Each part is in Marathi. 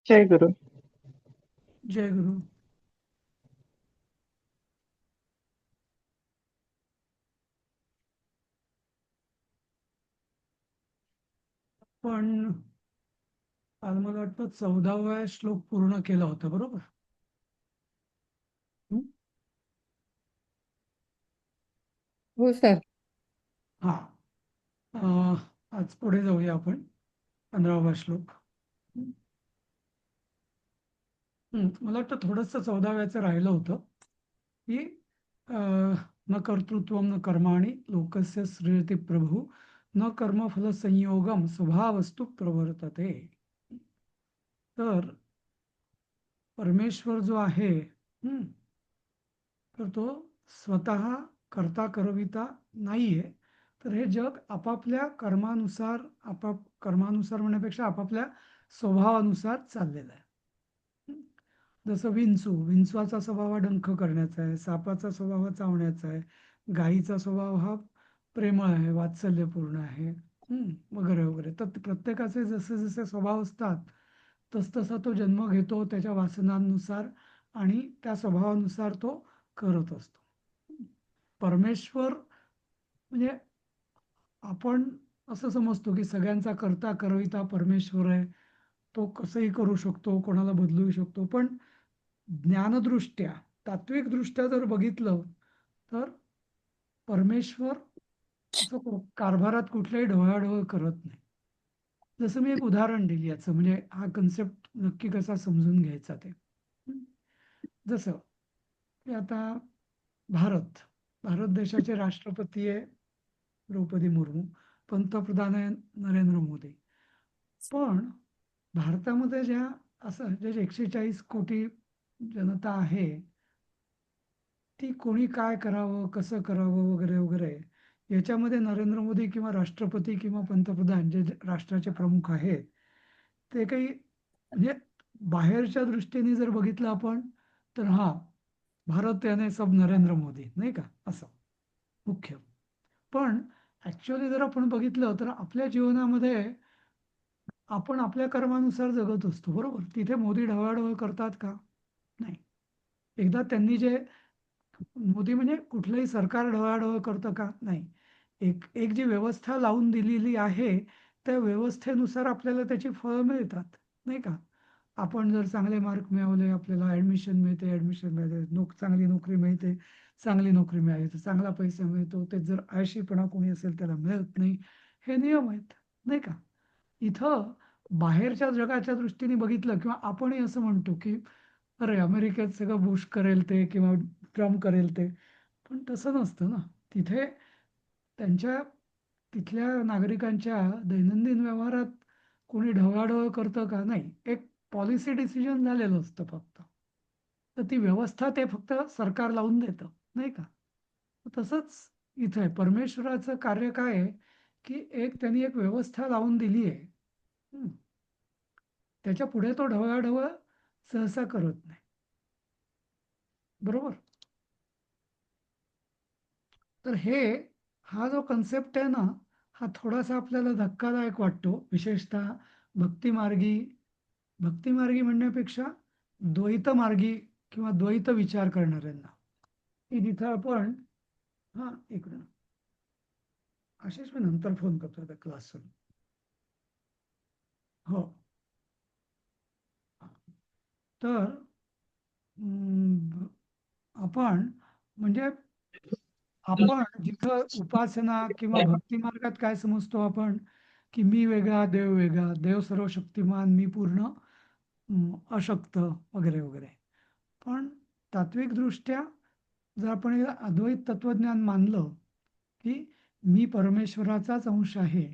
जय गुरु. जय गुरु. पण आज मला वाटतं 14वा श्लोक पूर्ण केला होता, बरोबर? हं? हो सर. हा. आज पुढे जाऊया आपण. 15वा श्लोक. हं. मला वाटतं थोडंसं 14व्याचं राहिलं होतं की न कर्तृत्वम न कर्माणि लोकस्य सृजति प्रभु न कर्मफल संयोगम स्वभावस्तु प्रवर्तते. तर परमेश्वर जो आहे, तर तो स्वतः करता करविता नाहीये. तर हे जग आपापल्या कर्मानुसार कर्मानुसार म्हणण्यापेक्षा आपापल्या स्वभावानुसार चाललेलं आहे. हं. जसं विंचवाचा स्वभाव हा डंख करण्याचा आहे, सापाचा स्वभाव हा चावण्याचा आहे, गायीचा स्वभाव हा प्रेमळ आहे, वात्सल्यपूर्ण आहे, वगैरे वगैरे. तर प्रत्येकाचे जसे जसे स्वभाव असतात तसतसा तो जन्म घेतो त्याच्या वासनांनुसार आणि त्या स्वभावानुसार तो करत असतो. परमेश्वर म्हणजे आपण असं समजतो की सगळ्यांचा करता करविता परमेश्वर आहे. तो कसंही करू शकतो, कोणाला बदलू शकतो. पण ज्ञानदृष्ट्या, तात्विक दृष्ट्या जर बघितलं तर परमेश्वर असं कारभारात कुठल्याही ढवळाढवळ करत नाही. जसं मी एक उदाहरण दिली याचं, म्हणजे हा कन्सेप्ट नक्की कसा समजून घ्यायचा ते. हं. जसं की आता भारत भारत देशाचे राष्ट्रपती आहे द्रौपदी मुर्मू, पंतप्रधान आहे नरेंद्र मोदी. पण भारतामध्ये असं जे 140 कोटी जनता आहे, ती कोणी काय करावं, कसं करावं, वगैरे वगैरे, याच्यामध्ये नरेंद्र मोदी किंवा राष्ट्रपती किंवा पंतप्रधान जे जे राष्ट्राचे प्रमुख आहेत, ते काही म्हणजे बाहेरच्या दृष्टीने जर बघितलं आपण, तर हा भारत याने सब नरेंद्र मोदी, नाही का, असं मुख्य. पण ऍक्च्युअली जर आपण बघितलं तर आपल्या जीवनामध्ये आपण आपल्या कर्मानुसार जगत असतो, बरोबर. तिथे मोदी ढवळाढवळ करतात का? नाही. एकदा त्यांनी जे मोदी म्हणजे कुठलंही सरकार ढवळाढवळ करतं का? नाही. एक एक जी व्यवस्था लावून दिलेली आहे, त्या व्यवस्थेनुसार आपल्याला त्याची फळं मिळतात, नाही का. आपण जर चांगले मार्क मिळवले, आपल्याला ऍडमिशन मिळते, चांगली नोकरी मिळते, चांगली नोकरी मिळाली तर चांगला पैसा मिळतो. ते जर आळशीपणा कोणी असेल त्याला मिळत नाही. हे नियम आहेत, नाही का. इथं बाहेरच्या जगाच्या दृष्टीने बघितलं किंवा आपणही असं म्हणतो की अरे अमेरिकेत सगळं बुश करेल ते किंवा ट्रम्प करेल ते. पण तसं नसतं ना. तिथे त्यांच्या तिथल्या नागरिकांच्या दैनंदिन व्यवहारात कोणी ढवळाढवळ करतं का? नाही. एक पॉलिसी डिसिजन झालेलं असतं फक्त. तर ती व्यवस्था ते फक्त सरकार लावून देतं, नाही का. तसंच इथं आहे. परमेश्वराचं कार्य काय आहे की त्यांनी एक व्यवस्था लावून दिली आहे. हं. त्याच्या पुढे तो ढवळाढवळ सहसा करत नाही, बरोबर. तर हा जो कन्सेप्ट आहे ना, हा थोडासा आपल्याला धक्कादायक वाटतो, विशेषतः भक्तिमार्गी भक्तिमार्गी म्हणण्यापेक्षा द्वैतमार्गी किंवा द्वैत विचार करणाऱ्यांना, की तिथं आपण हा इकडं असेच मी नंतर फोन करतो आता क्लास. हो. तर आपण म्हणजे आपण जिथं उपासना किंवा भक्ती मार्गात काय समजतो आपण, की मी वेगळा देव वेगळा, देव सर्वशक्तिमान, मी पूर्ण अशक्त, वगैरे वगैरे. पण तात्विक दृष्ट्या जर आपण हे अद्वैत तत्वज्ञान मानलं की मी परमेश्वराचाच अंश आहे,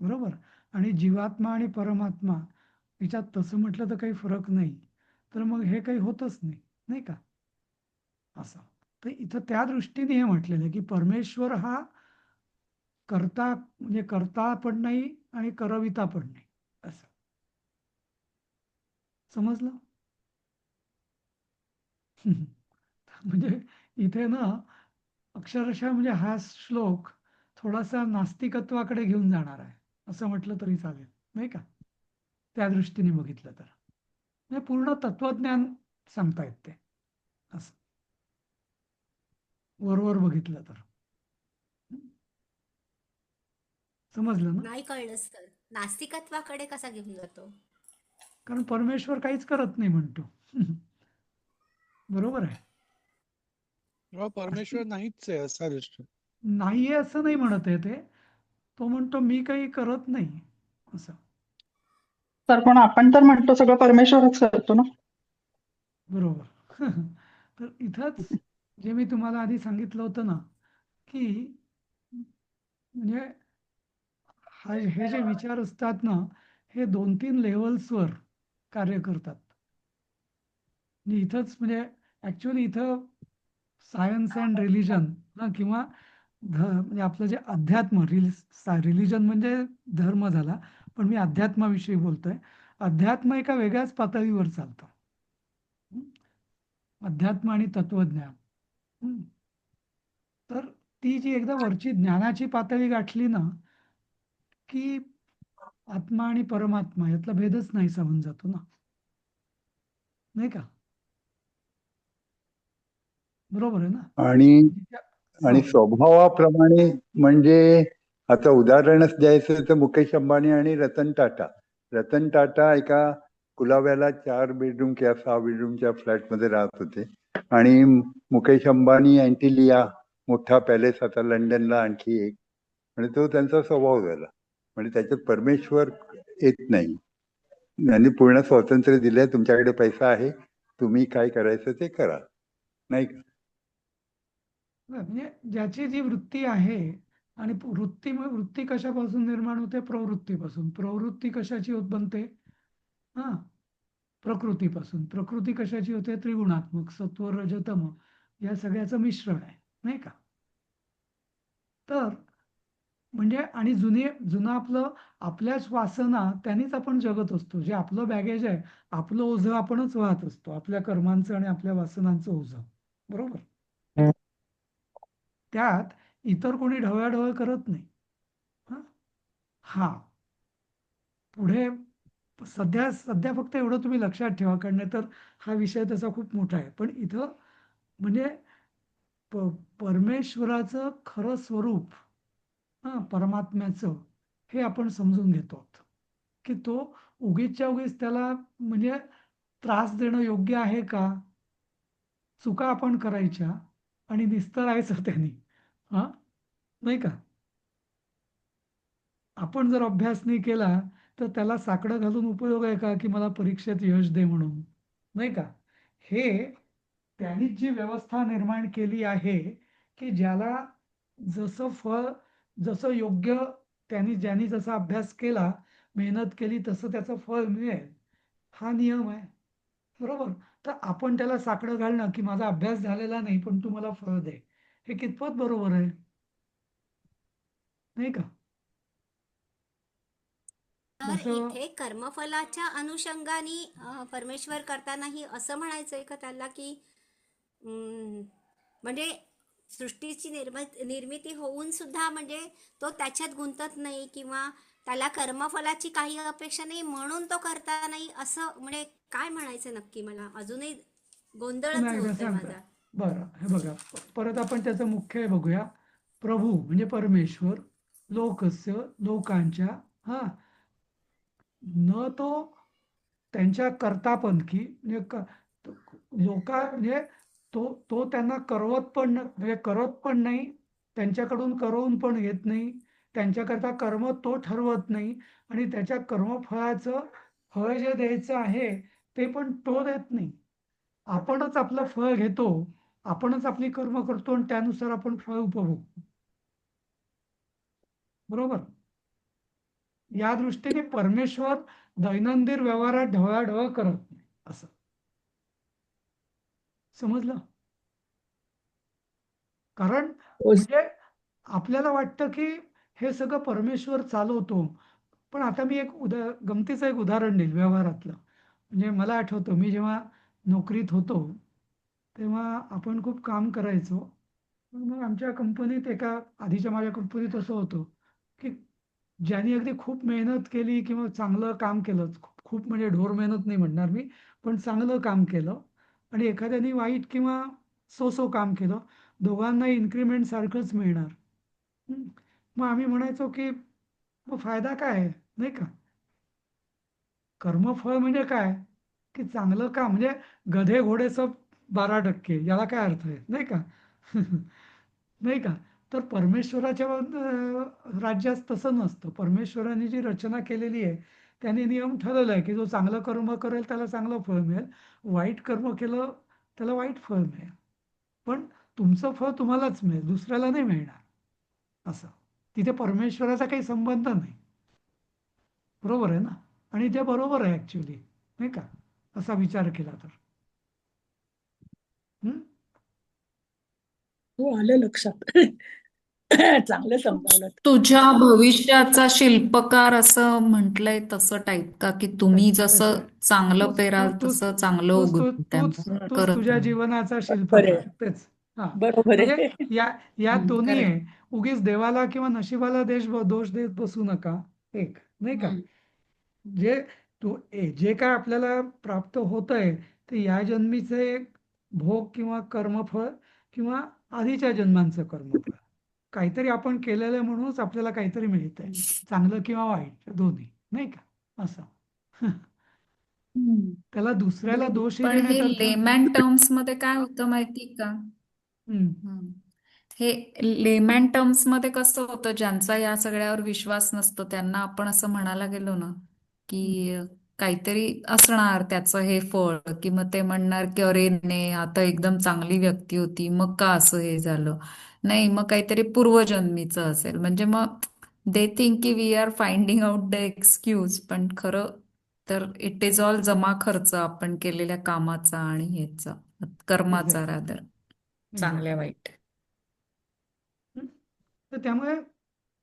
बरोबर, आणि जीवात्मा आणि परमात्मा याच्यात तसं म्हटलं तर काही फरक नाही, तर मग हे काही होतच नाही, नाही का, असं. तर इथं त्या दृष्टीने हे म्हटलेलं आहे की परमेश्वर हा करता म्हणजे करता पण नाही आणि करविता पण नाही, असं समजलं. म्हणजे इथे ना अक्षरशः म्हणजे हा श्लोक थोडासा नास्तिकत्वाकडे घेऊन जाणार आहे, असं म्हटलं तरी चालेल, नाही का, त्या दृष्टीने बघितलं तर. म्हणजे पूर्ण तत्वज्ञान सांगतायत ते असं वरवर बघितलं तर. समजलं ना? नाही कळलंच तर नास्तिकत्वाकडे कसा घेऊन जातो? कारण परमेश्वर काहीच करत नाही म्हणतो. बरोबर आहे. किंवा असं परमेश्वर नाहीच आहे असा दृष्टी. नाहीये असं नाही म्हणत आहे ते. तो म्हणतो मी काही करत नाही असं. तर पण आपण तर म्हणतो सगळं परमेश्वरच करतो ना. बरोबर. तर इथंच जे मी तुम्हाला आधी सांगितलं होतं ना, की म्हणजे हे जे विचार असतात ना, हे 2-3 लेव्हल्सवर कार्य करतात. आणि इथंच म्हणजे ॲक्च्युअली इथं सायन्स अँड रिलिजन किंवा म्हणजे आपलं जे अध्यात्म रिलिजन म्हणजे धर्म झाला, पण मी अध्यात्माविषयी बोलतोय. अध्यात्म एका वेगळ्याच पातळीवर चालतं. हं? अध्यात्म आणि तत्वज्ञान. हं. तर ती जी एकदा वरची ज्ञानाची पातळी गाठली ना, की आत्मा आणि परमात्मा यातला भेदच नाहीसा होऊन जातो ना, नाही का? बरोबर आहे ना? आणि जिच्या- आणि हं, स्वभावाप्रमाणे म्हणजे आता उदाहरणच द्यायचं तर मुकेश अंबानी आणि रतन टाटा. रतन टाटा एका कुलाव्याला 4 बेडरूम किंवा 6 बेडरूमच्या फ्लॅटमध्ये राहत होते आणि मुकेश अंबानी अँटिलिया मोठा पॅलेस आता लंडनला आणखी एक, आणि तो त्यांचा स्वभाव झाला. म्हणजे त्याच्यात परमेश्वर येत नाही. त्यांनी पूर्ण स्वातंत्र्य दिलंय, तुमच्याकडे पैसा आहे, तुम्ही काय करायचं ते करा, नाही का? म्हणजे ज्याची जी वृत्ती आहे आणि वृत्ती कशापासून निर्माण होते? प्रवृत्तीपासून. प्रवृत्ती कशाची होत बनते? हा, प्रकृतीपासून. प्रकृती कशाची होते? त्रिगुणात्मक, सत्व रज तम या सगळ्याचं मिश्रण आहे, नाही का? तर म्हणजे आणि जुनं आपलं आपल्याच वासना त्यांनीच आपण जगत असतो. जे आपलं बॅगेज आहे, आपलं ओझं आपणच वाहत असतो, आपल्या कर्मांचं आणि आपल्या वासनांचं ओझं. बरोबर. त्यात इतर कोणी ढवळाढवळ करत नाही. हा, हा. पुढे सध्या सध्या फक्त एवढं तुम्ही लक्षात ठेवा, कारण नाहीतर हा विषय त्याचा खूप मोठा आहे. पण इथं म्हणजे प परमेश्वराचं खरं स्वरूप, परमात्म्याचं, हे आपण समजून घेतो आहोत. की तो उगीचच्या उगीच त्याला म्हणजे त्रास देणं योग्य आहे का? चुका आपण करायच्या आणि निस्तरायचं त्यांनी. हा, नाही का? आपण जर अभ्यास नाही केला तर त्याला साकडं घालून उपयोग आहे का, की मला परीक्षेत यश दे म्हणून, नाही का? हे त्यांनीच जी व्यवस्था निर्माण केली आहे, की ज्याला जसं फळ, जसं योग्य, ज्यांनी जसा अभ्यास केला, मेहनत केली, तसं त्याचं फळ मिळेल, हा नियम आहे. बरोबर. तर आपण त्याला साकडं घालणं, की माझा अभ्यास झालेला नाही पण तू मला फळ दे, हे कितपत बरोबर आहे, नाही का? तर जसं इथे कर्मफलाच्या अनुषंगाने परमेश्वर करतानाही असं म्हणायचंय का त्याला की अं, म्हणजे सृष्टीची निर्मिती होऊन सुद्धा म्हणजे तो त्याच्यात गुंतत नाही किंवा त्याला कर्मफलाची काही अपेक्षा नाही म्हणून तो करता नाही असं म्हणजे काय म्हणायचं नक्की? मला अजूनही गोंधळच पुन्हा एकदा होतोय सांगता. माझा. बरं, हे बघा, परत आपण त्याचं मुख्य हे बघूया. प्रभू म्हणजे परमेश्वर, लोकस्य लोकांच्या, हा, न तो त्यांच्या करतापंथी म्हणजे लोका म्हणजे तो तो त्यांना करवत पण म्हणजे करत पण नाही, त्यांच्याकडून करवून पण घेत नाही, त्यांच्याकरता कर्म तो ठरवत नाही, आणि त्याच्या कर्मफळाचं फळ जे द्यायचं आहे ते पण तो देत नाही. आपणच आपलं फळ घेतो, आपणच आपली कर्म करतो आणि त्यानुसार आपण फळ उपभोगतो. बरोबर. या दृष्टीने परमेश्वर दैनंदिन व्यवहारात ढवळाढवळ करत नाही असं. समजलं? कारण म्हणजे आपल्याला वाटतं की हे सगळं परमेश्वर चालवतो. पण आता मी एक गमतीचं एक उदाहरण देईल व्यवहारातलं. म्हणजे मला आठवतं, मी जेव्हा नोकरीत होतो तेव्हा आपण खूप काम करायचो. पण मग आमच्या कंपनीत एका आधीच्या माझ्या कंपनीत असं होतं की ज्यांनी अगदी खूप मेहनत केली किंवा चांगलं काम केलं, खूप खूप म्हणजे ढोर मेहनत नाही म्हणणार मी, पण चांगलं काम केलं आणि एखाद्याने वाईट किंवा सो काम केलं, दोघांना इन्क्रिमेंट सारखंच मिळणार. हं. मग आम्ही म्हणायचो की मग फायदा काय आहे, नाही का? कर्मफळ म्हणजे काय, की चांगलं काम म्हणजे गधे घोडेचं 12% याला काय अर्थ आहे, नाही का? नाही का? तर परमेश्वराच्या राज्यात तसं नसतं. परमेश्वराने जी रचना केलेली आहे त्याने नियम ठरवला आहे की जो चांगलं कर्म करेल त्याला चांगलं फळ मिळेल, वाईट कर्म केलं त्याला वाईट फळ मिळेल. पण तुमचं फळ तुम्हालाच मिळेल, दुसऱ्याला नाही मिळणार असं. तिथे परमेश्वराचा काही संबंध नाही. बरोबर आहे ना? आणि ते बरोबर आहे ऍक्च्युली, नाही का? असा विचार केला तर. हं? हो, आलं लक्षात. चांगलं समजावलं. तुझ्या भविष्याचा शिल्पकार असं म्हटलंय तसं टाईप का, की तुम्ही जसं तसं चांगलं तूच पेराल तूच तसं चांगलं तूच तू उगवेल, तूच त्यामुळे तूच करत तुझ्या राहा. जीवनाचा बरोबर शिल्पकार. आहे. तेच. हा. बरोबर म्हणजे आहे. यात दोन्ही करेक्ट. आहे. उगीच देवाला किंवा नशिबाला दोष देत बसू नका. एक, नाही का? जे जे काय आपल्याला प्राप्त होतंय ते या जन्मीचे भोग किंवा कर्मफळ किंवा आधीच्या जन्मांचं कर्मफळ. काहीतरी आपण केलेलं आहे म्हणूनच आपल्याला काहीतरी मिळतंय, चांगलं किंवा वाईट दोन्ही, नाही का? असं. त्याला दुसऱ्याला दोषही पण हे देण्यात अर्थ. लेमॅन टर्म्स मध्ये काय होतं माहिती का? हम्म. हम्म. हे लेमॅन टर्म्स मध्ये कसं होतं, ज्यांचा या सगळ्यावर विश्वास नसतो त्यांना आपण असं म्हणायला गेलो ना की काहीतरी असणार त्याचं हे फळ, की मग ते म्हणणार की अरे नाही आता एकदम चांगली व्यक्ती होती मग का असं हे झालं, नाही मग काहीतरी पूर्वजन्मीचं असेल. म्हणजे मग दे थिंक की we are finding out the excuse, पण खरं तर इट इज ऑल जमा खर्च आपण केलेल्या कामाचा आणि ह्याचा कर्माचा Exactly. रादर, चांगल्या Exactly. वाईट. तर त्यामुळे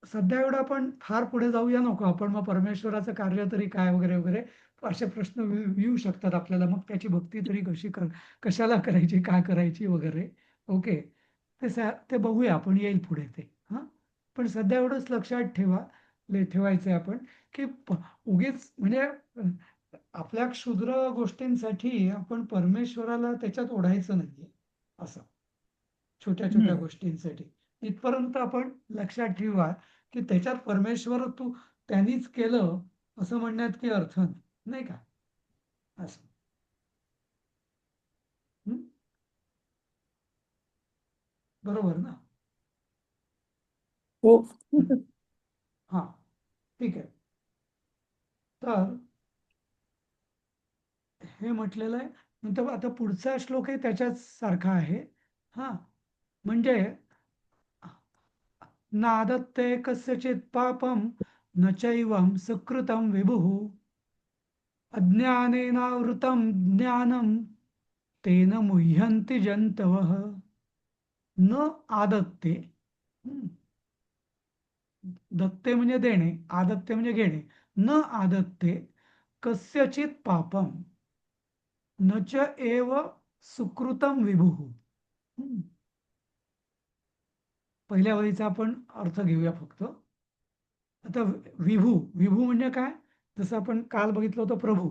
सध्या एवढं आपण फार पुढे जाऊया नको. आपण मग परमेश्वराचं कार्य तरी काय वगैरे वगैरे असे प्रश्न येऊ शकतात आपल्याला. मग त्याची भक्ती तरी कशाला करायची, काय करायची वगैरे. ओके, ते बघूया आपण, येईल पुढे ते. हां, पण सध्या एवढंच लक्षात ठेवायचं आहे आपण की उगीच म्हणजे आपल्या क्षुद्र गोष्टींसाठी आपण परमेश्वराला त्याच्यात ओढायचं नाहीये असं, छोट्या छोट्या गोष्टींसाठी. इथपर्यंत आपण लक्षात ठेवा की त्याच्यात परमेश्वर त्यांनीच केलं असं म्हणण्यात काही अर्थ नाही का? असं. हं? बरोबर ना? हो. हा, ठीक आहे. तर हे म्हटलेलं आहे. नंतर आता पुढचा श्लोकही त्याच्याच सारखा आहे. हा, म्हणजे नादत्ते कस्यचित् पापं न चैवं सुकृतं विभुः अज्ञानेनावृतं ज्ञानं तेन मुह्यन्ति जंतवः. न आदत्ते, दत्ते म्हणजे देणे, आदत्ते म्हणजे घेणे. न आदत्ते कस्यचित् पापं न च एव सुकृतं विभुः. पहिल्या वळीचा आपण अर्थ घेऊया फक्त. आता विभू विभू म्हणजे काय? जसं आपण काल बघितलं होतं प्रभू,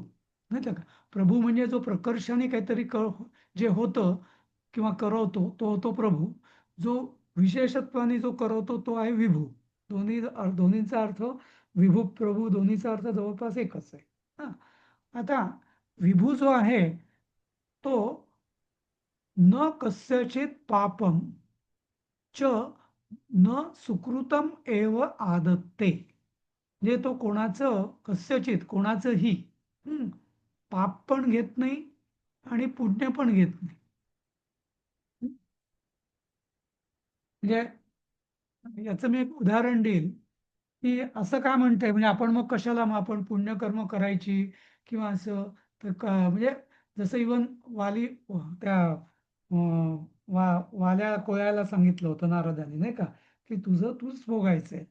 नाही का? प्रभू म्हणजे जो प्रकर्षाने काहीतरी जे होतं किंवा करवतो तो होतो प्रभू. जो विशेषत्वाने जो करवतो तो आहे विभू. दोन्हीचा अर्थ, विभू प्रभू दोन्हीचा अर्थ जवळपास एकच आहे. हा, आता विभू जो आहे तो न कस्यचित पापम च न सुकृतम एव आदत्ते. म्हणजे तो कोणाचं कस्यचित कोणाचंही पाप पण घेत नाही आणि पुण्य पण घेत नाही. म्हणजे याचं मी एक उदाहरण देईल की असं का म्हणतंय, म्हणजे आपण मग कशाला मग आपण पुण्यकर्म करायची किंवा असं. तर म्हणजे जसं इवन वाली त्या वाल्या कोळ्याला सांगितलं होतं नारदाने, नाही का, की तुझं तूच भोगायचंय,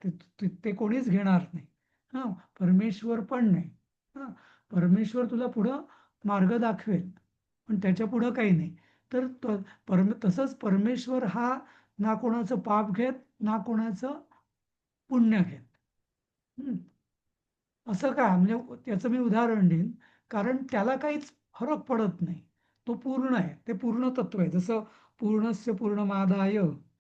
ते कोणीच घेणार नाही. हा, परमेश्वर पण नाही. हा, परमेश्वर तुला पुढं मार्ग दाखवेल पण त्याच्या पुढं काही नाही. तर तसंच परमेश्वर हा ना कोणाचं पाप घेत ना कोणाचं पुण्य घेत. असं का? म्हणजे त्याचं मी उदाहरण देईन. कारण त्याला काहीच फरक पडत नाही. तो पूर्ण आहे. ते पूर्ण तत्व आहे. जसं पूर्णस्य पूर्णमादाय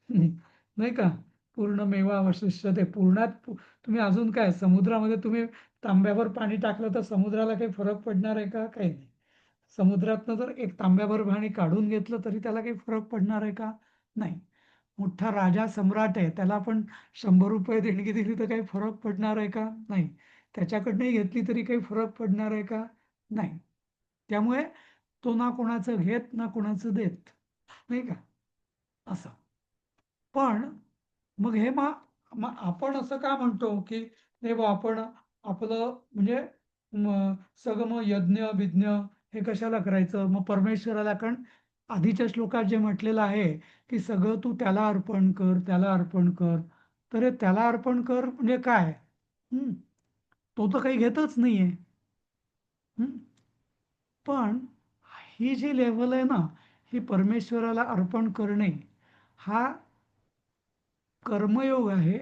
नाही का? पूर्णमेवावशिष्यते. तुम्ही अजून काय समुद्रामध्ये तुम्ही तांब्याभर पाणी टाकलं तर समुद्राला काही फरक पडणार आहे का? काही नाही. समुद्रातनं जर एक तांब्याभर पाणी काढून घेतलं तरी त्याला काही फरक पडणार आहे का? नाही. मोठा राजा सम्राट आहे, त्याला आपण 100 रुपये देणगी दिली तर काही फरक पडणार आहे का? नाही. त्याच्याकडनंही घेतली तरी काही फरक पडणार आहे का? नाही. त्यामुळे तो ना कोणाचं घेत ना कोणाचं देत, नाही का? असं. पण मग हे मग आपण असं का म्हणतो की नाही बा आपण आपलं म्हणजे सगळं मग यज्ञ विज्ञ हे कशाला करायचं? मग परमेश्वराला, कारण आधीच्या श्लोकात जे म्हटलेलं आहे की सगळं तू त्याला अर्पण कर, त्याला अर्पण कर. तर हे त्याला अर्पण कर म्हणजे काय? हं? तो तर काही घेतच नाहीये. हं? पण ही जी लेव्हल आहे ना, ही परमेश्वराला अर्पण करणे हा कर्मयोग आहे.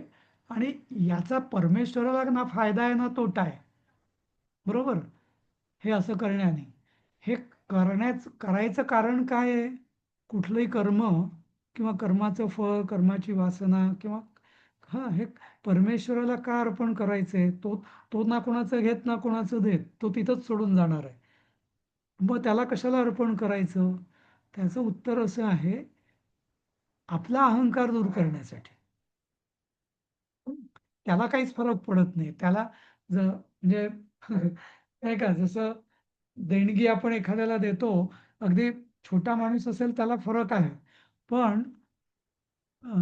आणि याचा परमेश्वराला ना फायदा आहे ना तोटा आहे. बरोबर? हे असं करण्याने हे करायचं कारण काय आहे? कुठलंही कर्म किंवा कर्माचं फळ, कर्माची वासना किंवा हे परमेश्वराला का अर्पण करायचंय? तो तो ना कोणाचं घेत ना कोणाचं देत, तो तिथंच सोडून जाणार आहे. मग त्याला कशाला अर्पण करायचं? त्याचं उत्तर असं आहे, आपला अहंकार दूर करण्यासाठी. त्याला काहीच फरक पडत नाही. त्याला म्हणजे नाही का, जसं देणगी आपण एखाद्याला देतो, अगदी छोटा माणूस असेल त्याला फरक आहे. पण अ,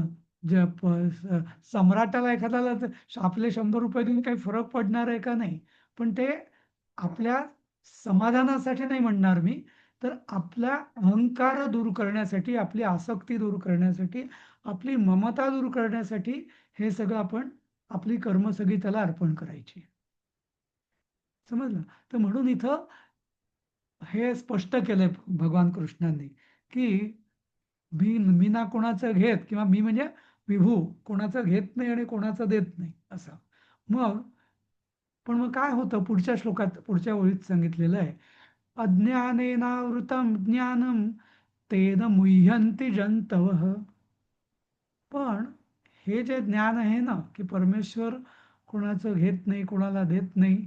सम्राटाला एखाद्याला आपले 100 रुपये देऊन काही फरक पडणार आहे का? नाही. पण ते आपल्या समाधानासाठी नाही म्हणणार मी, तर आपला अहंकार दूर करण्यासाठी, आपली आसक्ती दूर करण्यासाठी, आपली ममता दूर करण्यासाठी हे सगळं आपण आपली कर्म सगळी त्याला अर्पण करायची. समजलं? तर म्हणून इथं हे स्पष्ट केलंय भगवान कृष्णांनी की मी ना कोणाचं घेत, किंवा मी म्हणजे विभू कोणाचं घेत नाही आणि कोणाचं देत नाही असं. मग पण मग काय होतं? पुढच्या श्लोकात पुढच्या ओळीत सांगितलेलं आहे, अज्ञानेनावृतम ज्ञानम तेन मुह्यन्ति जंतवः. पण हे जे ज्ञान आहे ना, की परमेश्वर कोणाचं घेत नाही, कोणाला देत नाही,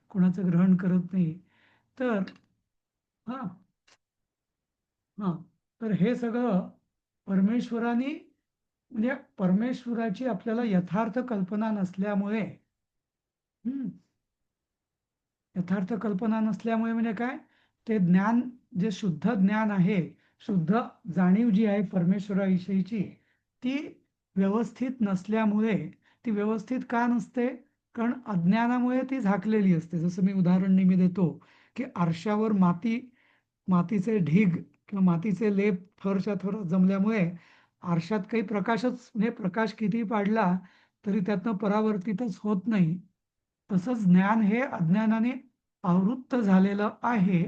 कोणाचं ग्रहण करत नाही, तर हा हा तर हे सगळं परमेश्वराने, म्हणजे परमेश्वराची आपल्याला यथार्थ कल्पना नसल्यामुळे, हम्म, यथार्थ कल्पना नसल्यामुळे म्हणजे काय? ते ज्ञान, जे शुद्ध ज्ञान आहे, शुद्ध जाणीव जी आहे परमेश्वराविषयीची, ती व्यवस्थित नसल्यामुळे, ती व्यवस्थित का नसते? कारण अज्ञानामुळे ती झाकलेली असते. जसं मी उदाहरण नेहमी देतो की आरशावर मातीचे ढीग किंवा मातीचे लेप थरच्या थर जमल्यामुळे आरशात काही प्रकाशच, म्हणजे प्रकाश किती पाडला तरी त्यातनं परावर्तितच होत नाही. तसंच ज्ञान हे अज्ञानाने आवृत्त झालेलं आहे.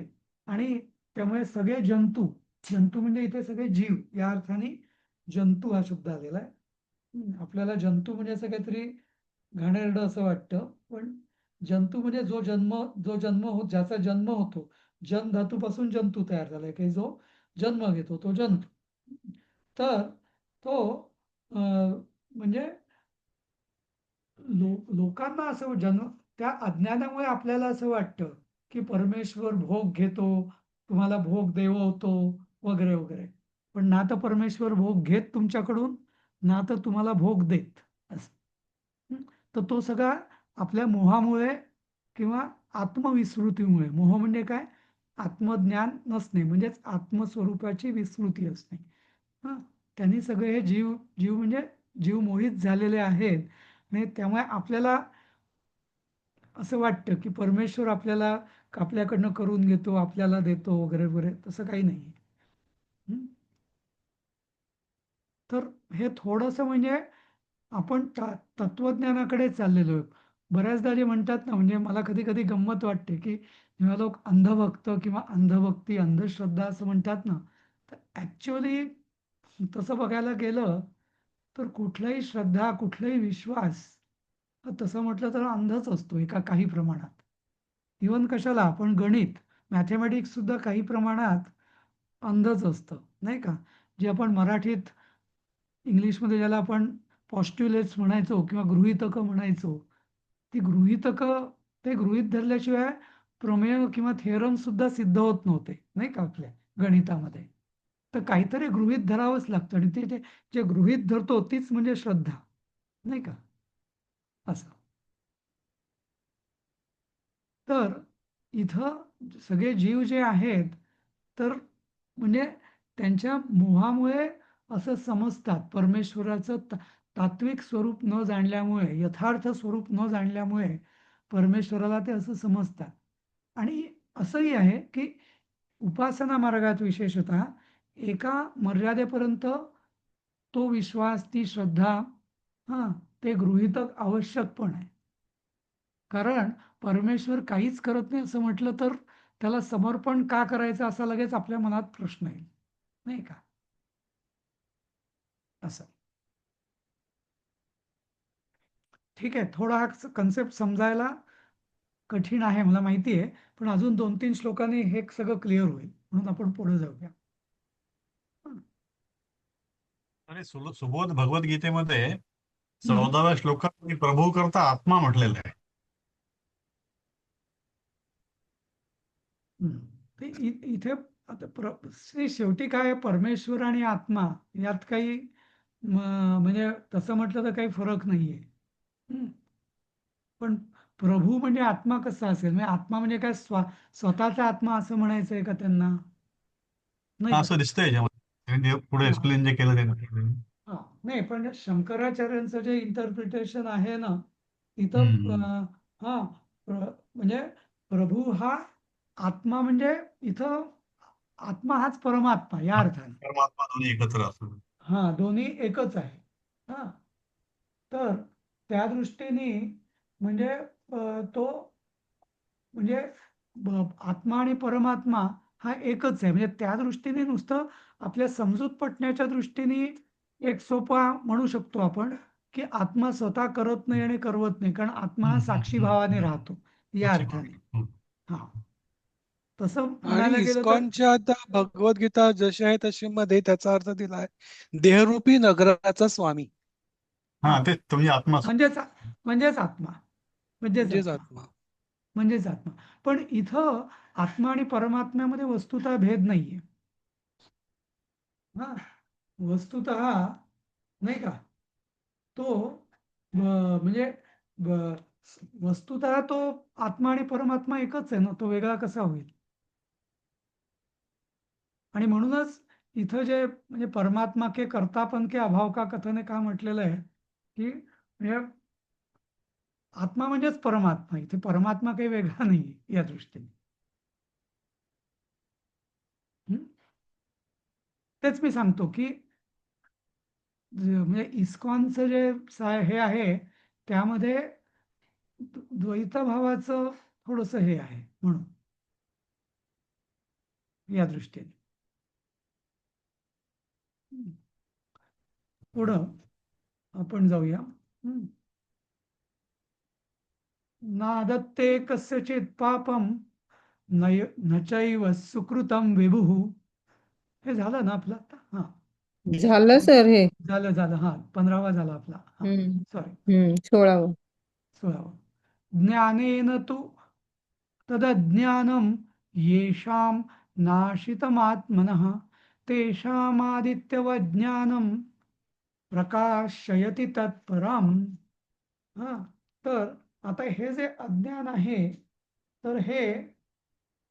आणि त्यामुळे सगळे जंतू, जंतू म्हणजे इथे सगळे जीव या अर्थाने जंतू हा शब्द आलेला आहे. आपल्याला जंतू म्हणजे असं काहीतरी घाणेरडं असं वाटतं, पण जंतू म्हणजे जो जन्म ज्याचा जन्म होतो, जन धातूपासून जंतू तयार झालाय, की जो जन्म घेतो तो जंतू. तर तो म्हणजे लोकांना असं त्या अज्ञानामुळे आपल्याला असं वाटतं की परमेश्वर भोग घेतो, तुम्हाला भोग देववतो वगैरे वगैरे. पण ना तर परमेश्वर भोग घेत तुमच्याकडून, ना तर तुम्हाला भोग देत असं. तर तो सगळा आपल्या मोहामुळे किंवा आत्मविस्मृतीमुळे, मोह म्हणजे काय? आत्मज्ञान नसणे म्हणजेच आत्मस्वरूपाची विस्मृती असणे. हं, त्यांनी सगळे हे जीव जीव म्हणजे जीव मोहित झालेले आहेत. आणि त्यामुळे आपल्याला असं वाटतं की परमेश्वर आपल्याकडनं करून घेतो, आपल्याला देतो वगैरे वगैरे. तसं काही नाही. तर हे थोडंसं म्हणजे आपण तत्वज्ञानाकडे चाललेलो आहे. बऱ्याचदा जे म्हणतात ना, म्हणजे मला कधी कधी गंमत वाटते की जेव्हा लोक अंधभक्त किंवा अंधभक्ती, अंधश्रद्धा असं म्हणतात ना, तर ऍक्च्युअली तसं बघायला गेलं तर कुठलाही श्रद्धा, कुठलाही विश्वास तसं म्हटलं तर अंधच असतो एका काही प्रमाणात. इव्हन कशाला आपण गणित, मॅथमॅटिक्स सुद्धा काही प्रमाणात अंधच असतं, नाही का? जे आपण मराठीत, इंग्लिशमध्ये ज्याला आपण पॉस्ट्युलेट्स म्हणायचो किंवा गृहीतकं म्हणायचो, ती गृहीतकं, ते गृहीत धरल्याशिवाय प्रमेय किंवा थेरम सुद्धा सिद्ध होत नव्हते, नाही का, आपल्या गणितामध्ये. तर काहीतरी गृहीत धरावंच लागतं आणि ते जे गृहीत धरतो तीच म्हणजे श्रद्धा, नाही का, असं. तर इथं सगळे जीव जे आहेत, तर म्हणजे त्यांच्या मोहामुळे असं समजतात, परमेश्वराचं तात्विक स्वरूप न जाणल्यामुळे, यथार्थ स्वरूप न जाणल्यामुळे परमेश्वराला ते असं समजतात. आणि असंही आहे की उपासना मार्गात विशेषतः एका मर्यादेपर्यंत तो विश्वास, ती श्रद्धा, हां, ते गृहीतक आवश्यक पण आहे. कारण परमेश्वर काहीच करत नाही असं म्हटलं तर त्याला समर्पण का करायचं असा लगेच आपल्या मनात प्रश्न येईल, नाही का, असं. ठीक आहे, थोडा हा कन्सेप्ट समजायला कठीण आहे मला माहिती आहे, पण अजून 2-3 श्लोकांनी हे सगळं क्लिअर होईल, म्हणून आपण पुढे जाऊया. आणि सुबोध भगवद्गीतेमध्ये हम्म. 14व्या श्लोकात प्रभू करता आत्मा म्हटलेला आहे. हम्म. ते इथे आता शेवटी काय आहे, परमेश्वर आणि आत्मा यात काही म्हणजे तसं म्हटलं तर काही फरक नाहीये. हम्म. पण प्रभू म्हणजे आत्मा कसा असेल, म्हणजे आत्मा म्हणजे काय स्वतःचा आत्मा असं म्हणायचंय का त्यांना, नाही का? असं दिसतंय याच्यामध्ये त्यांनी जे पुढे हा एक्सप्लेन जे केलं ते. हा नाही, पण शंकराचार्यांचं जे इंटरप्रिटेशन आहे ना, तिथं हम्म. हा म्हणजे प्रभू हा आत्मा म्हणजे इथं आत्मा हाच परमात्मा या अर्थाने. परमात्मा दोन्ही एकत्र असतो. हा, दोन्ही एकच आहे. हा, तर त्या दृष्टीने म्हणजे तो म्हणजे आत्मा आणि परमात्मा हा एकच आहे. म्हणजे त्या दृष्टीने नुसतं आपल्या समजूत पटण्याच्या दृष्टीने एक सोपा म्हणू शकतो आपण की आत्मा स्वतः करत नाही आणि करवत नाही, कारण आत्मा हा साक्षी भावाने राहतो या अर्थाने. हा, तसं आणि म्हणायला गेलं तर इस्कॉनच्या आता भगवद्गीता जशी आहे तशी मध्ये त्याचा अर्थ दिलाय देहरूपी नगराचा स्वामी हा, हा ते तुम्ही आत्मा. म्हणजेच म्हणजेच आत्मा, म्हणजेच म्हणजेच आत्मा, आत्मा. म्हणजेच आत्मा. पण इथं आत्मा आणि परमात्म्यामध्ये वस्तुतः भेद नाहीये. हा, वस्तुतः नाही का, तो म्हणजे वस्तुतः तो आत्मा आणि परमात्मा एकच आहे ना, तो वेगळा कसा होईल? आणि म्हणूनच इथं जे म्हणजे परमात्मा के कर्तापन के अभाव का कथने का म्हटलेलं आहे की म्हणजे आत्मा म्हणजेच परमात्मा, इथे परमात्मा काही वेगळा नाही या दृष्टीने. हम्म? तेच मी सांगतो की म्हणजे इस्कॉनचं जे हे आहे त्यामध्ये द्वैतभावाचं थोडंसं हे आहे म्हणून या दृष्टीने. पुढं आपण जाऊया. नादत्ते कस्यचित् पापम न चैव सुकृतम विभुः. हे झालं ना आपलं आता? हा, झालं सर हे. झालं झालं, हा, 15वा झाला आपला. हा, सॉरी, 16वं. 16वा. ज्ञानेन तु तदज्ञानं येषां नाशितमात्मनः तेषामादित्यवज्ञानं प्रकाशयति तत्परम्. हा, तर आता हे जे अज्ञान आहे, तर हे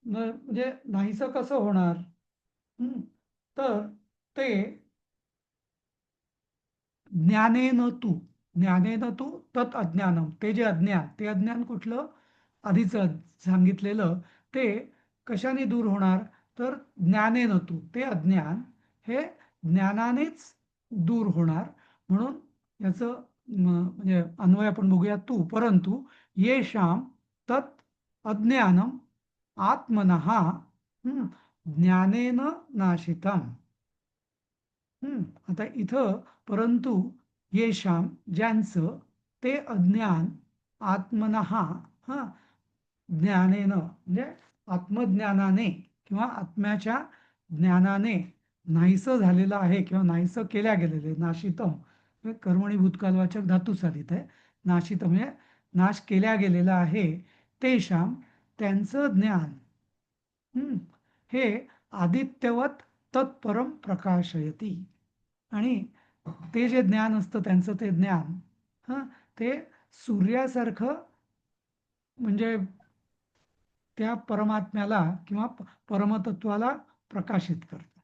म्हणजे नाहीसं कसं होणार? तर ते ज्ञानेन तू तत् अज्ञानम, ते जे अज्ञान, ते अज्ञान कुठलं? आधीच सांगितलेलं, ते कशाने दूर होणार? तर ज्ञानेन तू, ते अज्ञान हे ज्ञानानेच दूर होणार. म्हणून याचं म्हणजे अन्वय आपण बघूया. तू परंतु येषाम तत् अज्ञानम आत्मनः ज्ञानेन नाशितम. आता इथं परंतु येशाम, ज्यांचं ते अज्ञान आत्मनः हा ज्ञानेन म्हणजे आत्मज्ञानाने किंवा आत्म्याच्या ज्ञानाने नाहीसं झालेलं आहे किंवा नाहीसं केल्या गेलेले नाशितम म्हणजे कर्मणी भूतकालवाचक धातू साधित आहे. नाशित म्हणजे नाश केल्या गेलेला आहे. तेषाम त्यांचं ज्ञान हे आदित्यवत तत्परम प्रकाशयती. आणि ते जे ज्ञान असतं त्यांचं ते ज्ञान ते सूर्यासारखं म्हणजे त्या परमात्म्याला किंवा परमतत्वाला प्रकाशित करतं.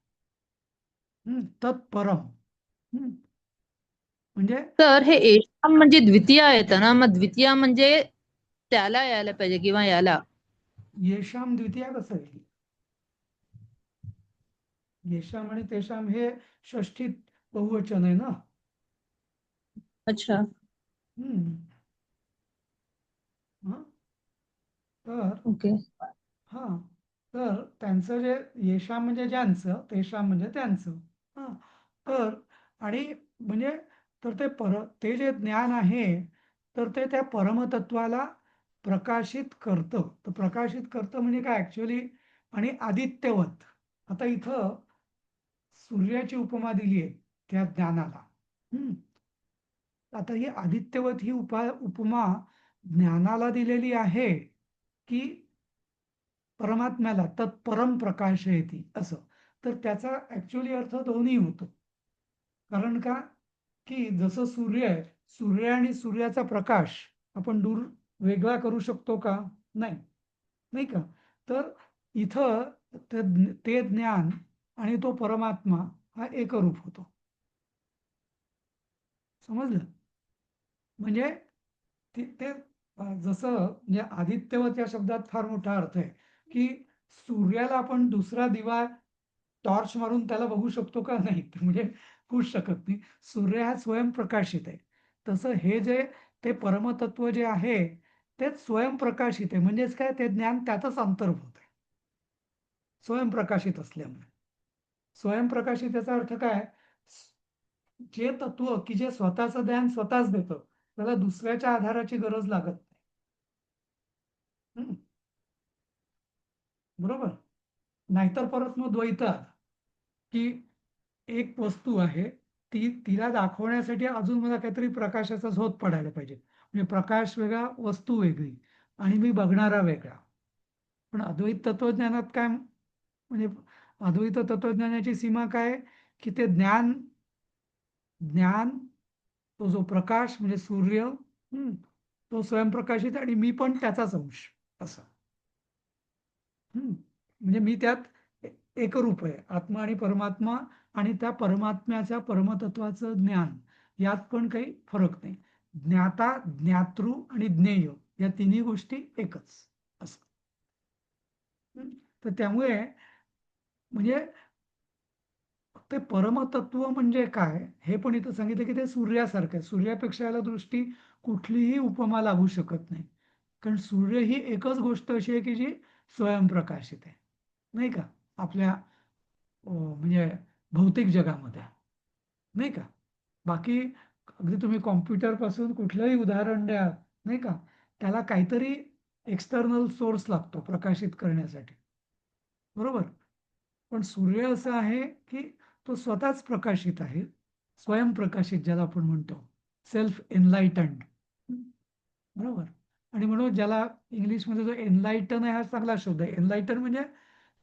तत्परम म्हणजे तर हे येशाम म्हणजे द्वितीय येतं ना, मग द्वितीय म्हणजे त्याला यायला पाहिजे किंवा याला. येशाम द्वितीया कसं येईल? येशाम आणि तेशाम हे षष्ठीत बहुवचन आहे ना. अच्छा. हम्म. हं? तर ओके. हा तर त्यांचं जे येशाम म्हणजे ज्यांचं, तेशाम म्हणजे त्यांचं. हा तर आणि म्हणजे तर ते जे ज्ञान आहे तर ते त्या परमतत्वाला प्रकाशित करतं. तर प्रकाशित करतं म्हणजे काय ऍक्च्युअली आणि आदित्यवत. आता इथं सूर्याची उपमा दिली आहे त्या ज्ञानाला. आता ही आदित्यवत ही उपमा ज्ञानाला दिलेली आहे की परमात्म्याला तत्परम प्रकाशयती असं. तर त्याचा ऍक्च्युअली अर्थ दोन्ही होतो. कारण का की जसं सूर्य आहे, सूर्य आणि सूर्याचा प्रकाश आपण दूर वेगळा करू शकतो का? नाही, नाही का? तर इथं ते ज्ञान आणि तो परमात्मा हा एकरूप होतो. समजलं? म्हणजे ते जसं म्हणजे आदित्यवत या शब्दात फार मोठा अर्थ आहे की सूर्याला आपण दुसरा दिवा टॉर्च मारून त्याला बघू शकतो का? नाही, म्हणजे होऊच शकत नाही. सूर्य हा स्वयंप्रकाशित आहे. तसं हे जे ते परमतत्व जे आहे तेच स्वयंप्रकाशित आहे. म्हणजेच काय ते ज्ञान त्यातच अंतर्भूत आहे स्वयंप्रकाशित असल्यामुळे. स्वयंप्रकाशित याचा अर्थ काय? जे तत्व की जे स्वतःचं ज्ञान स्वतःच देतं त्याला दुसऱ्याच्या आधाराची गरज लागत नाही. बरोबर? नाहीतर परत मग द्वैत आलं की एक वस्तू आहे तिला दाखवण्यासाठी अजून मला काहीतरी प्रकाशाचा झोत पडायला पाहिजे. म्हणजे प्रकाश वेगळा, वस्तू वेगळी आणि मी बघणारा वेगळा. पण अद्वैत तत्वज्ञानात काय म्हणजे अद्वैत तत्वज्ञानाची सीमा काय की ते ज्ञान ज्ञान तो जो प्रकाश म्हणजे सूर्य तो स्वयंप्रकाशित आणि मी पण त्याचाच अंश असं. म्हणजे मी त्यात एकरूप आहे. आत्मा आणि परमात्मा आणि त्या परमात्म्याच्या परमतत्वाचं ज्ञान यात पण काही फरक नाही. ज्ञाता, ज्ञातृ आणि ज्ञेय या तिन्ही गोष्टी एकच असं. तर त्यामुळे म्हणजे ते परमतत्व म्हणजे काय हे पण इथं सांगितलं की ते सूर्यासारखं आहे. सूर्यापेक्षा याला दृष्टी कुठलीही उपमा लागू शकत नाही. कारण सूर्य ही एकच गोष्ट अशी आहे की जी स्वयंप्रकाशित आहे, नाही का? आपल्या म्हणजे भौतिक जगामध्ये, नाही का? बाकी अगदी तुम्ही कॉम्प्युटर पासून कुठलंही उदाहरण द्या, नाही का? त्याला काहीतरी एक्सटर्नल सोर्स लागतो प्रकाशित करण्यासाठी. बरोबर? पण सूर्य असं आहे की तो स्वतःच प्रकाशित आहे, स्वयंप्रकाशित ज्याला आपण म्हणतो, सेल्फ एनलाइटन्ड. बरोबर? आणि म्हणून ज्याला इंग्लिशमध्ये जो एनलाइटन आहे हा चांगला शब्द आहे. एनलाइटन म्हणजे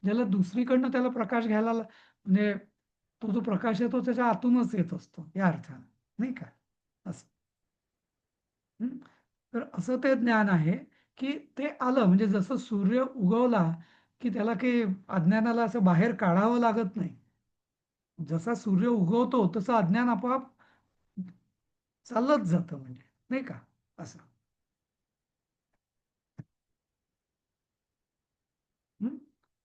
ज्याला दुसरीकडनं त्याला प्रकाश घ्यायला म्हणजे तो जो प्रकाश आहे तो त्याच्या आतूनच येत असतो या अर्थाने, नाही का? असं. तर असं ते ज्ञान आहे की ते आलं म्हणजे जसं सूर्य उगवला की त्याला काही अज्ञानाला असं बाहेर काढावं लागत नाही. जसा सूर्य उगवतो तसं अज्ञान आपोआप चाललंच जातं, म्हणजे नाही का? असं.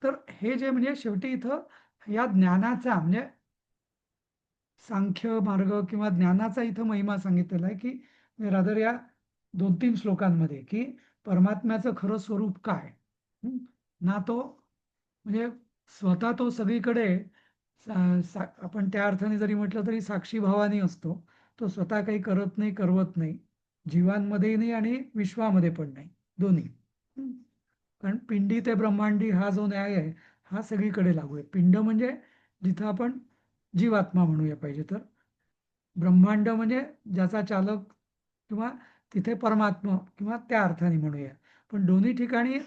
तर हे जे म्हणजे शेवटी इथं या ज्ञानाचा म्हणजे सांख्य मार्ग किंवा ज्ञानाचा इथं महिमा सांगितलेला आहे की रादर या 2-3 श्लोकांमध्ये की परमात्म्याचं खरं स्वरूप काय. ना तो म्हणजे स्वतः तो सगळीकडे आपण त्या अर्थाने जरी म्हटलं तरी साक्षी भावाने असतो. तो स्वतः काही करत नाही, करवत नाही. जीवांमध्येही नाही आणि विश्वामध्ये पण नाही, दोन्ही. हम्म. कारण पिंडी ते ब्रह्मांडी हा जो न्याय आहे हा सगळीकडे लागू आहे. पिंड म्हणजे जिथं आपण जीवात्मा म्हणूया पाहिजे तर, ब्रह्मांड म्हणजे ज्याचा चालक किंवा तिथे परमात्मा किंवा त्या अर्थाने म्हणूया. पण दोन्ही ठिकाणी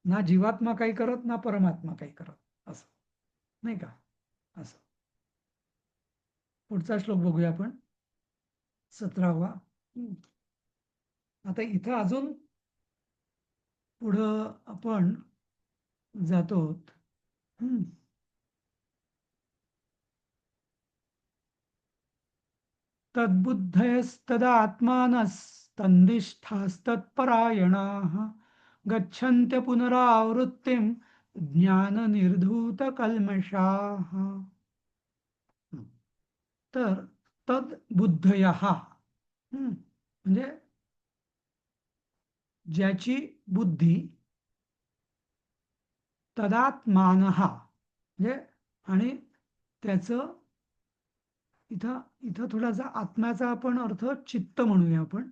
ना जीवात्मा काही करत ना परमात्मा काही करत, असं नाही का. असं पुढचा श्लोक बघूया आपण, 17वा. आता इथं अजून पुढं आपण जातो. तद्बुद्धयस्तदात्मानस्तन्निष्ठास्तत्परायणाः गच्छन्त्य पुनरावृत्तिं ज्ञाननिर्धूतकल्मषाः. तर तद्बुद्धयः म्हणजे ज्याची बुद्धी, तदात्मानः म्हणजे आणि त्याचं इथं इथं थोडासा आत्म्याचा आपण अर्थ चित्त म्हणूया आपण.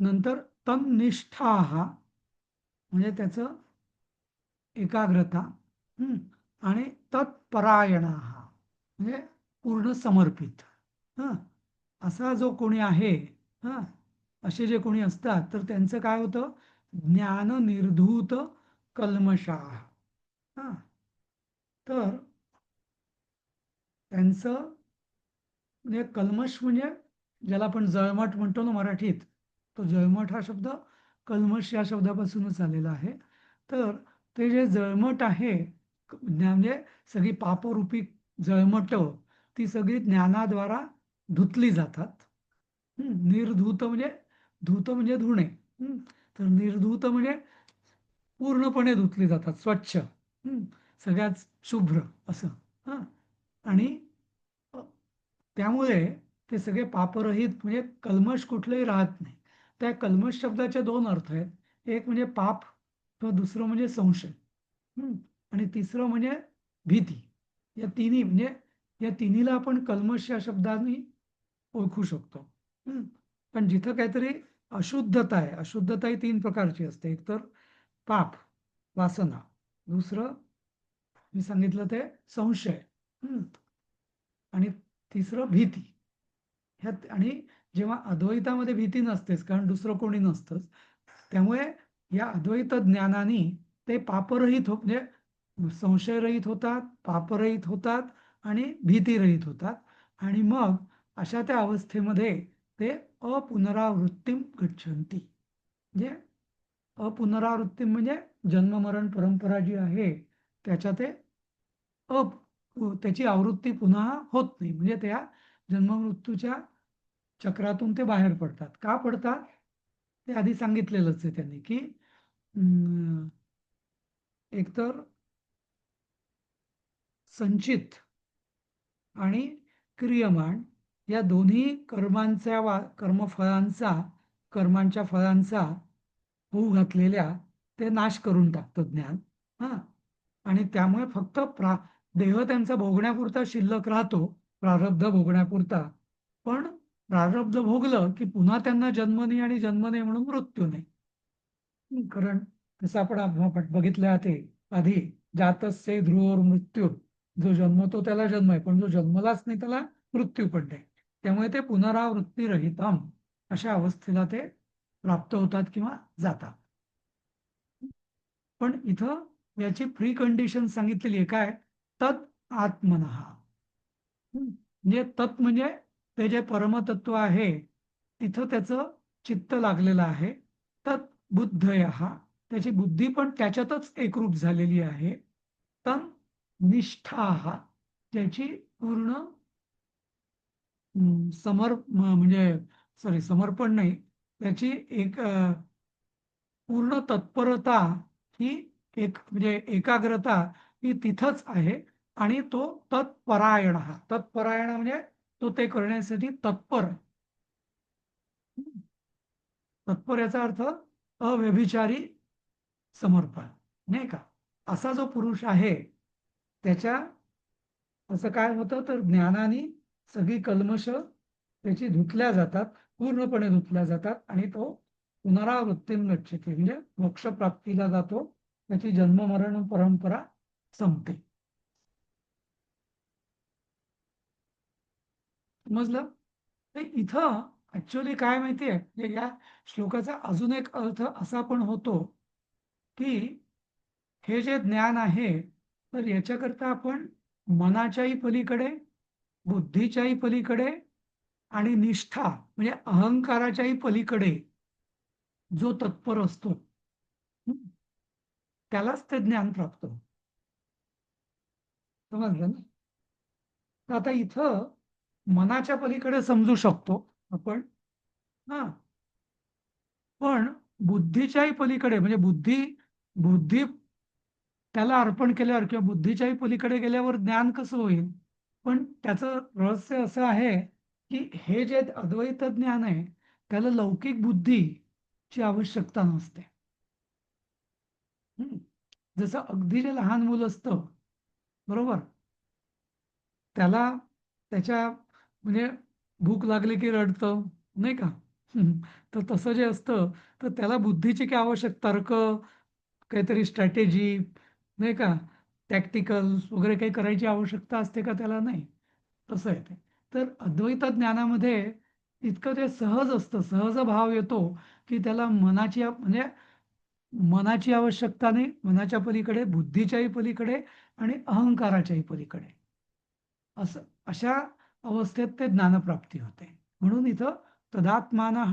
नंतर तन्निष्ठाः म्हणजे त्याचं एकाग्रता, आणि तत्परायणाः म्हणजे पूर्ण समर्पित. असा जो कोणी आहे, असे जे कोणी असतात तर त्यांचं काय होतं, ज्ञान निर्धूत कल्मषाः. तर त्यांचं म्हणजे कल्मष म्हणजे ज्याला आपण जळमट म्हणतो ना मराठीत, तो जळमट हा शब्द कल्मष या शब्दापासूनच आलेला आहे. तर ते जे जळमट आहे म्हणजे सगळी पापरूपी जळमट ती सगळी ज्ञानाद्वारा धुतली जातात. निर्धूत म्हणजे धूत म्हणजे धुणे, तर निर्धूत म्हणजे पूर्णपणे धुतली जातात, स्वच्छ, सगळ्यात शुभ्र असं. आणि त्यामुळे ते सगळे पापरहित म्हणजे कल्मष कुठलंही राहत नाही. त्या कल्मष शब्दाचे दोन अर्थ आहेत, एक म्हणजे पाप किंवा दुसरं म्हणजे संशय, आणि तिसरं म्हणजे भीती. या तिन्ही म्हणजे या तिन्हीला आपण कल्मष या शब्दाने ओळखू शकतो. पण जिथं काहीतरी अशुद्धता आहे, अशुद्धता ही 3 प्रकारची असते. एक तर पाप, वासना, दुसरं मी सांगितलं ते संशय, आणि तिसरं भीती. ह्यात आणि जेव्हा अद्वैतामध्ये भीती नसतेच, कारण दुसरं कोणी नसतंच, त्यामुळे या अद्वैत ज्ञानाने ते पापरहित म्हणजे संशयरहित होतात, पापरहित होतात आणि भीतीरहित होतात. आणि मग अशा त्या अवस्थेमध्ये ते अपुनरावृत्तीम गच्छन्ति. म्हणजे अपुनरावृत्ती म्हणजे जन्ममरण परंपरा जी आहे त्याच्या ते त्याची आवृत्ती पुन्हा होत नाही. म्हणजे त्या जन्ममृत्यूच्या चक्रातून ते बाहेर पडतात. का पडतात ते आधी सांगितलेलंच आहे त्यांनी, की एकतर संचित आणि क्रियमाण या दोन्ही कर्मांच्या फळांचा होऊ घातलेल्या ते नाश करून टाकतं ज्ञान. आणि त्यामुळे फक्त देह त्यांचा भोगण्यापुरता शिल्लक राहतो, प्रारब्ध भोगण्यापुरता. पण प्रारब्ध भोगलं की पुन्हा त्यांना जन्म नाही आणि जन्म नाही म्हणून मृत्यू नाही. कारण जसं आपण बघितलं ते आधी, जातस्य ध्रुवोर मृत्यू, जो जन्मतो त्याला जन्म आहे, पण जो जन्मलाच नाही त्याला मृत्यू पण नाही. त्यामुळे ते पुनरावृत्ती रहितम अशा अवस्थेला ते प्राप्त होतात किंवा जातात. पण इथं याची प्री कंडिशन सांगितलेली आहे, काय, तत् आत्मनः. म्हणजे तत् म्हणजे ते जे परमतत्व आहे तिथं त्याचं चित्त लागलेलं आहे. तत् बुद्धयः त्याची बुद्धी पण त्याच्यातच एकरूप झालेली आहे. तन् निष्ठाः त्याची पूर्ण समर्पण नाही, त्याची एक पूर्ण तत्परता ही म्हणजे एकाग्रता ही तिथंच आहे. आणि तो तत्परायण म्हणजे तो ते करण्यासाठी तत्पर. तत्पर याचा अर्थ अव्यभिचारी समर्पण, नाही का. असा जो पुरुष आहे त्याच्या असं काय होतं तर ज्ञानाने सगळी कल्मश त्याची धुतल्या जातात, पूर्णपणे धुतल्या जातात आणि तो पुनरावृत्तीं गच्छति म्हणजे मोक्षप्राप्तीला जातो, त्याची जन्ममरण परंपरा संपते. समजलं? तर इथं ऍक्च्युअली काय माहितीये, म्हणजे या श्लोकाचा अजून एक अर्थ असा पण होतो की हे जे ज्ञान आहे तर याच्याकरता आपण मनाच्याही पलीकडे, बुद्धीच्याही पलीकडे आणि निष्ठा म्हणजे अहंकाराच्याही पलीकडे जो तत्पर असतो त्यालाच ते ज्ञान प्राप्त होतं. समजलं ना? तर आता इथं मनाच्या पलीकडे समजू शकतो आपण, हा, पण बुद्धीच्याही पलीकडे म्हणजे बुद्धी बुद्धी त्याला अर्पण केल्यावर किंवा बुद्धीच्याही पलीकडे गेल्यावर ज्ञान कसं होईल? पण त्याचं रहस्य असं आहे की हे जे अद्वैत ज्ञान आहे त्याला लौकिक बुद्धीची आवश्यकता नसते. जसं अगदी जे लहान मुलं असतं, बरोबर, त्याला त्याच्या म्हणजे भूक लागली की रडतं, नाही का? तर तसं जे असतं तर त्याला बुद्धीची काय आवश्यकता, तर्क, काहीतरी स्ट्रॅटेजी, नाही का, टॅक्टिकल्स वगैरे काही करायची आवश्यकता असते का त्याला? नाही. तसं आहे ते. तर अद्वैत ज्ञानामध्ये इतकं ते सहज असतं, सहज भाव येतो की त्याला मनाची म्हणजे मनाची आवश्यकता नाही, मनाच्या पलीकडे, बुद्धीच्याही पलीकडे आणि अहंकाराच्याही पलीकडे, असं अशा अवस्थेत ते ज्ञानप्राप्ती होते. म्हणून इथं तदात्मानः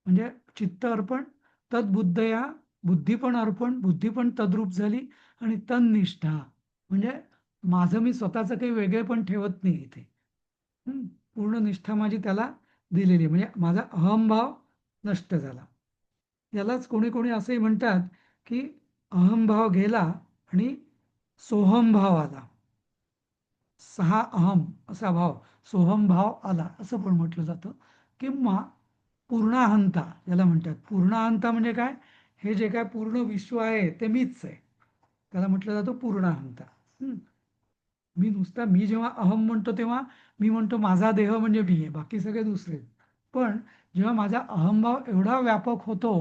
म्हणजे चित्त अर्पण, तद्बुद्धया बुद्धी पण अर्पण, बुद्धी पण तद्रूप झाली, आणि तन्निष्ठा म्हणजे माझं मी स्वतःचं काही वेगळे पण ठेवत नाही इथे. पूर्ण निष्ठा माझी त्याला दिलेली, म्हणजे माझा अहंभाव नष्ट झाला. यालाच कोणी कोणी असंही म्हणतात की अहंभाव गेला आणि सोहमभाव आला. 6 अहम असा भाव, सोहमभाव आला असं पण म्हटलं जातं. किंवा पूर्णाहंता याला म्हणतात. पूर्णाहंता म्हणजे काय? हे जे काय पूर्ण विश्व आहे ते मीच आहे, त्याला म्हटलं जातं पूर्णाहंता. मी जेव्हा अहम म्हणतो तेव्हा मी म्हणतो माझा देह म्हणजे मी आहे, बाकी सगळे दुसरे. पण जेव्हा माझा अहंभाव एवढा व्यापक होतो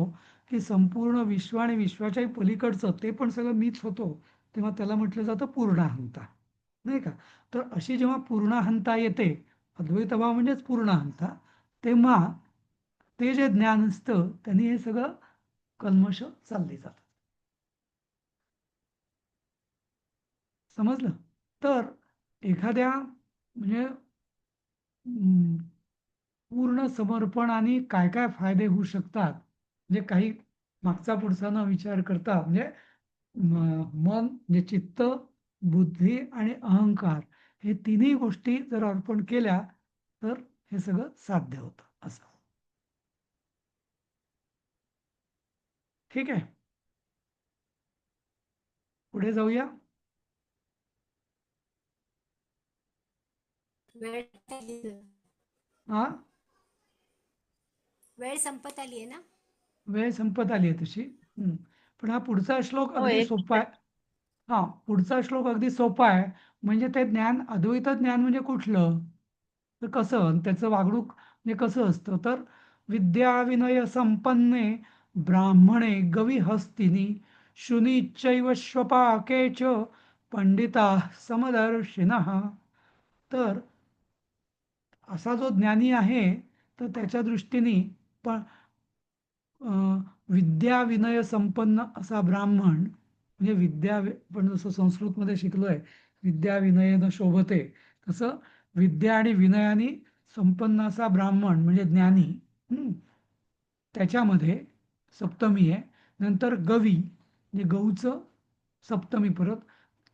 की संपूर्ण विश्व आणि विश्वाच्याही पलीकडचं ते पण सगळं मीच होतो, तेव्हा त्याला म्हटलं जातं पूर्णाहंता, नाही का? तर अशी जेव्हा पूर्णाहंता येते, अद्वैतभाव म्हणजेच पूर्णाहंता, तेव्हा ते जे ज्ञान असतं त्यांनी हे सगळं कल्मश चालले जातात. समजलं? तर एखाद्या म्हणजे पूर्ण समर्पणाने काय काय फायदे होऊ शकतात, म्हणजे काही मागचा पुढचा न विचार करता, म्हणजे मन म्हणजे चित्त, बुद्धी आणि अहंकार हे तिन्ही गोष्टी जर अर्पण केल्या तर हे सगळं साध्य होतं असं. ठीक आहे, पुढे जाऊया. वेळ हा, वेळ संपत आली आहे ना? वेळ संपत आली आहे तशी. पण हा पुढचा श्लोक हो, अगदी एक सोपा आहे. हा, पुढचा श्लोक अगदी सोपा आहे. म्हणजे ते ज्ञान, अद्वैत ज्ञान म्हणजे कुठलं, तर कसं, आणि त्याचं वागणूक म्हणजे कसं असतं, तर विद्या विनय संपन्ने ब्राह्मणे गविहस्तिनी शुनीचैव श्वपाके च पंडिता समदर्शिनः. तर असा जो ज्ञानी आहे तर त्याच्या दृष्टीने पण विद्या विनय संपन्न असा ब्राह्मण, म्हणजे पण जसं संस्कृतमध्ये शिकलोय विद्या विनयेन शोभते, तसं विद्या आणि विनयाने संपन्न असा ब्राह्मण म्हणजे ज्ञानी, त्याच्यामध्ये सप्तमी आहे. नंतर गवी म्हणजे गऊचं सप्तमी परत,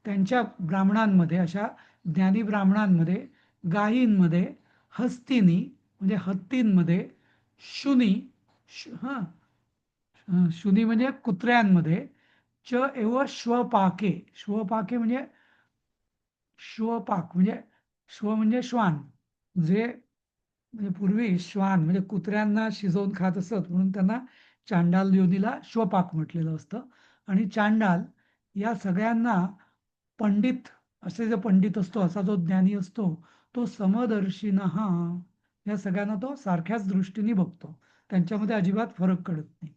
त्यांच्या ब्राह्मणांमध्ये, अशा ज्ञानी ब्राह्मणांमध्ये, गायींमध्ये, हस्तिनी म्हणजे हत्तींमध्ये, शुनी शुनी म्हणजे कुत्र्यांमध्ये, च एव श्वपाके, श्वपाके म्हणजे श्वपाक म्हणजे श्व म्हणजे श्वान, जे म्हणजे पूर्वी श्वान म्हणजे कुत्र्यांना शिजवून खात असत म्हणून त्यांना चांडाल योनीला श्वपाक म्हटलेलं असतं. आणि चांडाल या सगळ्यांना पंडित, असे जो पंडित असतो, असा जो ज्ञानी असतो तो समदर्शिनः या सगळ्यांना तो सारख्याच दृष्टीने बघतो. त्यांच्यामध्ये अजिबात फरक कळत नाही.